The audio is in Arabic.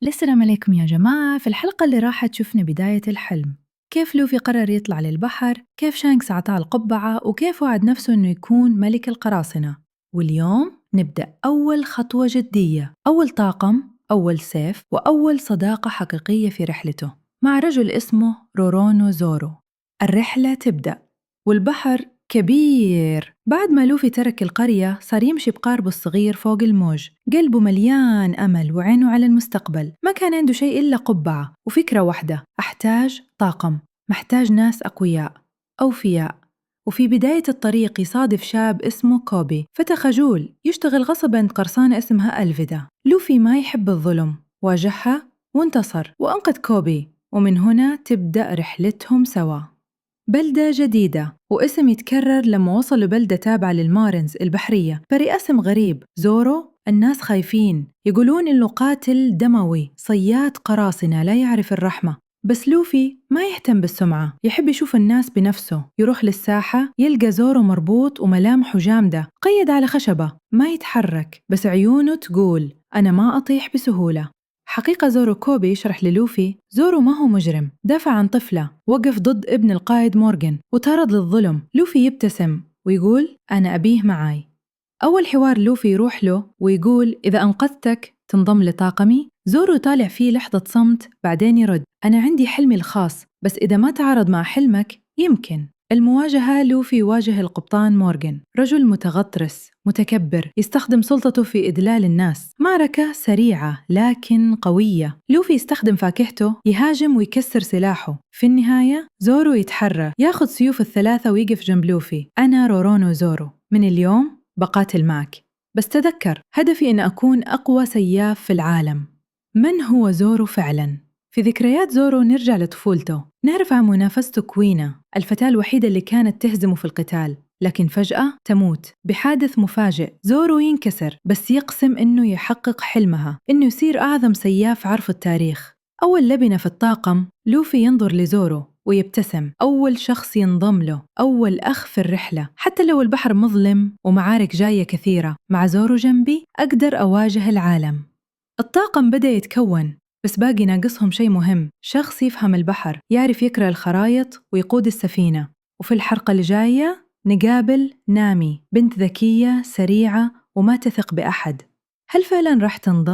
السلام عليكم يا جماعة. في الحلقة اللي راحت شفنا بداية الحلم، كيف لوفي قرر يطلع للبحر، كيف شانكس عطاه القبعة، وكيف وعد نفسه إنه يكون ملك القراصنة. واليوم نبدأ أول خطوة جدية، أول طاقم، أول سيف، وأول صداقة حقيقية في رحلته مع رجل اسمه رورونو زورو. الرحلة تبدأ والبحر كبير. بعد ما لوفي ترك القرية صار يمشي بقاربه الصغير فوق الموج، قلبه مليان أمل وعينه على المستقبل. ما كان عنده شيء إلا قبعة وفكرة واحدة: أحتاج طاقم، محتاج ناس أقوياء أوفياء. وفي بداية الطريق يصادف شاب اسمه كوبي، فتى خجول يشتغل غصب عند قرصانة اسمها ألفيدا. لوفي ما يحب الظلم، واجهها وانتصر وأنقذ كوبي، ومن هنا تبدأ رحلتهم سوا. بلدة جديدة واسم يتكرر. لما وصلوا بلدة تابعة للمارنز البحرية برئ اسم غريب: زورو. الناس خايفين، يقولون إنه قاتل دموي، صياد قراصنة لا يعرف الرحمة. بس لوفي ما يهتم بالسمعة، يحب يشوف الناس بنفسه. يروح للساحة يلقى زورو مربوط وملامحه جامدة، قيد على خشبة ما يتحرك، بس عيونه تقول أنا ما أطيح بسهولة. حقيقة زورو كوبي يشرح للوفي زورو ما هو مجرم، دافع عن طفلة، وقف ضد ابن القائد مورغان وتعرض للظلم. لوفي يبتسم ويقول أنا أبيه معاي. أول حوار لوفي يروح له ويقول إذا أنقذتك تنضم لطاقمي. زورو طالع فيه لحظة صمت، بعدين يرد أنا عندي حلمي الخاص، بس إذا ما تعارض مع حلمك يمكن. المواجهة: لوفي يواجه القبطان مورغان، رجل متغطرس متكبر يستخدم سلطته في إدلال الناس. معركة سريعة لكن قوية، لوفي يستخدم فاكهته يهاجم ويكسر سلاحه. في النهاية زورو يتحرى، ياخذ سيوف الثلاثة ويقف جنب لوفي. أنا رورونو زورو، من اليوم بقاتل معك، بس تذكر هدفي أن أكون أقوى سياف في العالم. من هو زورو فعلاً؟ في ذكريات زورو نرجع لطفولته، نعرف عن منافسته كوينا، الفتاة الوحيدة اللي كانت تهزمه في القتال، لكن فجأة تموت بحادث مفاجئ. زورو ينكسر بس يقسم إنه يحقق حلمها، إنه يصير أعظم سياف عرف التاريخ. أول لبنة في الطاقم، لوفي ينظر لزورو ويبتسم. أول شخص ينضم له، أول أخ في الرحلة. حتى لو البحر مظلم ومعارك جاية كثيرة، مع زورو جنبي أقدر أواجه العالم. الطاقم بدأ يتكون، بس باقي ناقصهم شيء مهم: شخص يفهم البحر، يعرف يقرأ الخرايط ويقود السفينة. وفي الحلقة الجاية نقابل نامي، بنت ذكية سريعة وما تثق بأحد. هل فعلا راح تنضم